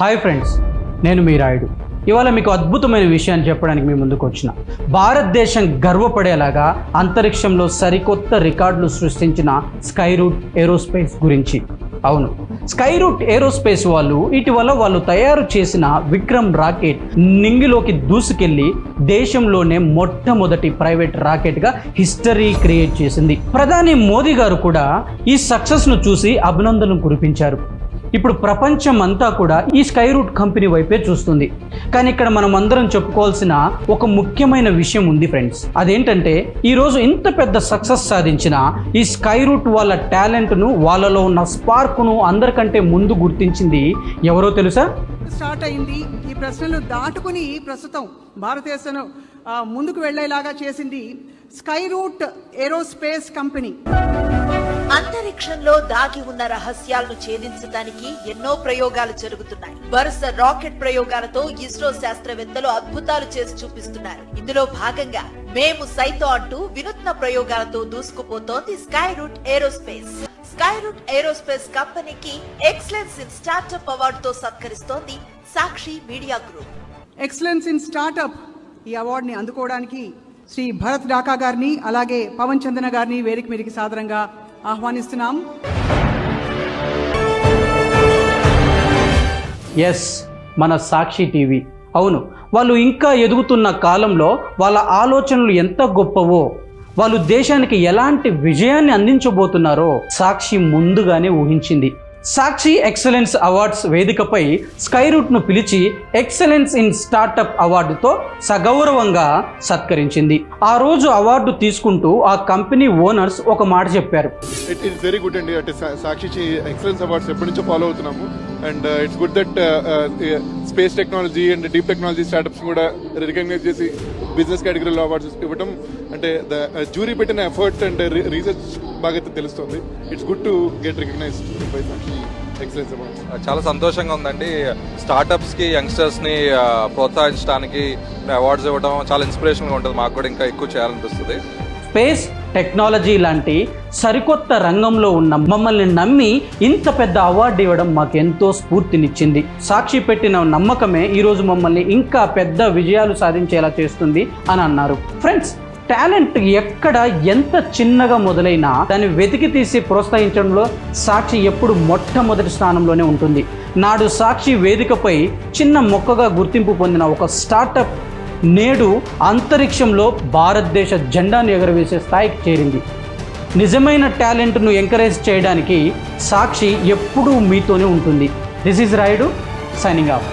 Hi friends, నేను మీ రాయుడు. ఇవాళ మీకు అద్భుతమైన విషయాన్ని చెప్పడానికి మీ ముందుకు వచ్చిన. భారతదేశం గర్వపడేలాగా అంతరిక్షంలో సరికొత్త రికార్డులు సృష్టించిన స్కైరూట్ ఏరోస్పేస్ గురించి. అవును, స్కైరూట్ ఏరోస్పేస్ వాళ్ళు ఇటీవల వాళ్ళు తయారు చేసిన విక్రమ్ రాకెట్ నింగిలోకి దూసుకెళ్లి దేశంలోనే మొట్టమొదటి ప్రైవేట్ రాకెట్గా హిస్టరీ క్రియేట్ చేసింది. ప్రధాని మోదీ గారు కూడా ఈ సక్సెస్ను చూసి అభినందనలు కురిపించారు. ఇప్పుడు ప్రపంచం అంతా కూడా ఈ స్కైరూట్ కంపెనీ వైపే చూస్తుంది. కానీ ఇక్కడ మనం అందరం చెప్పుకోవాల్సిన ఒక ముఖ్యమైన విషయం ఉంది ఫ్రెండ్స్. అదేంటంటే ఈరోజు ఇంత పెద్ద సక్సెస్ సాధించిన ఈ స్కైరూట్ వాళ్ళ టాలెంట్ను, వాళ్ళలో ఉన్న స్పార్క్ను అందరికంటే ముందు గుర్తించింది ఎవరో తెలుసా? స్టార్ట్ అయింది. ఈ ప్రశ్నలు దాటుకుని ప్రస్తుతం భారతదేశం ముందుకు వెళ్లేలాగా చేసింది స్కైరూట్ ఏరోస్పేస్ కంపెనీ. అంతరిక్షంలో దాగి ఉన్న రహస్యాలను ఛేదించడానికి ఎన్నో ప్రయోగాలు జరుగుతున్నాయి. వరుస రాకెట్ ప్రయోగాలతో ఇస్రో శాస్త్రవేత్తలు అద్భుతాలు చేసి చూపిస్తున్నారు. ఇందులో భాగంగా మేము సైతం అంటూ వినూత్న ప్రయోగాలతో దూసుకుపోతోంది స్కైరూట్ ఏరోస్పేస్. స్కైరూట్ ఏరోస్పేస్ కంపెనీకి ఎక్సలెన్స్ ఇన్ స్టార్టప్ అవార్డుతో సత్కరిస్తోంది Sakshi Media Group. Excellence in startup ఈ అవార్డుని అందుకోవడానికి శ్రీ భరత్ డాకా గారిని, అలాగే పవన్ చందన గారిని వేదిక మీదకి సాదరంగా ఆహ్వానిస్తున్నాం. ఎస్, మన సాక్షి టీవీ. అవును, వాళ్ళు ఇంకా ఎదుగుతున్న కాలంలో వాళ్ళ ఆలోచనలు ఎంత గొప్పవో, వాళ్ళు దేశానికి ఎలాంటి విజయాన్ని అందించబోతున్నారో సాక్షి ముందుగానే ఊహించింది. సాక్షి ఎక్సలెన్స్ అవార్డ్స్ వేదికపై స్కైరూట్ను పిలిచి ఎక్సలెన్స్ ఇన్ స్టార్టప్ అవార్డుతో సగౌరవంగా సత్కరించింది. ఆ రోజు అవార్డు తీసుకుంటూ ఆ కంపెనీ ఓనర్స్ ఒక మాట చెప్పారు. ఇట్ ఈస్ వెరీ గుడ్ అండి. అంటే సాక్షి ఎక్సలెన్స్ అవార్డ్స్ ఎప్పటి నుంచో ఫాలో అవుతున్నాము. And it's good that space technology and deep technology startups కూడా రికగ్నైజ్ చేసి బిజినెస్ కేటగిరీలో అవార్డ్స్ ఇవ్వడం అంటే జ్యూరీ పెట్టిన ఎఫర్ట్ అండ్ రీసెర్చ్ బాగా తెలుస్తుంది. It's good to get recognised by Sakshi excellence awards. చాలా సంతోషంగా ఉందండి. స్టార్టప్స్కి, యంగ్స్టర్స్ని ప్రోత్సహించడానికి అవార్డ్స్ ఇవ్వడం చాలా ఇన్స్పిరేషన్గా ఉంటుంది. మాకు కూడా ఇంకా ఎక్కువ చేయాలనిపిస్తుంది. స్పేస్ టెక్నాలజీ లాంటి సరికొత్త రంగంలో ఉన్న మమ్మల్ని నమ్మి ఇంత పెద్ద అవార్డు ఇవ్వడం మాకు ఎంతో స్ఫూర్తినిచ్చింది. సాక్షి పెట్టిన నమ్మకమే ఈరోజు మమ్మల్ని ఇంకా పెద్ద విజయాలు సాధించేలా చేస్తుంది అని అన్నారు. ఫ్రెండ్స్, టాలెంట్ ఎక్కడ ఎంత చిన్నగా మొదలైనా దాన్ని వెతికి తీసి ప్రోత్సహించడంలో సాక్షి ఎప్పుడు మొట్టమొదటి స్థానంలోనే ఉంటుంది. నాడు సాక్షి వేదికపై చిన్న మొక్కగా గుర్తింపు పొందిన ఒక స్టార్టప్ నేడు అంతరిక్షంలో భారతదేశ జెండాను ఎగరవేసే స్థాయికి చేరింది. నిజమైన టాలెంట్ను ఎంకరేజ్ చేయడానికి సాక్షి ఎప్పుడూ మీతోనే ఉంటుంది. This is Rayudu signing off.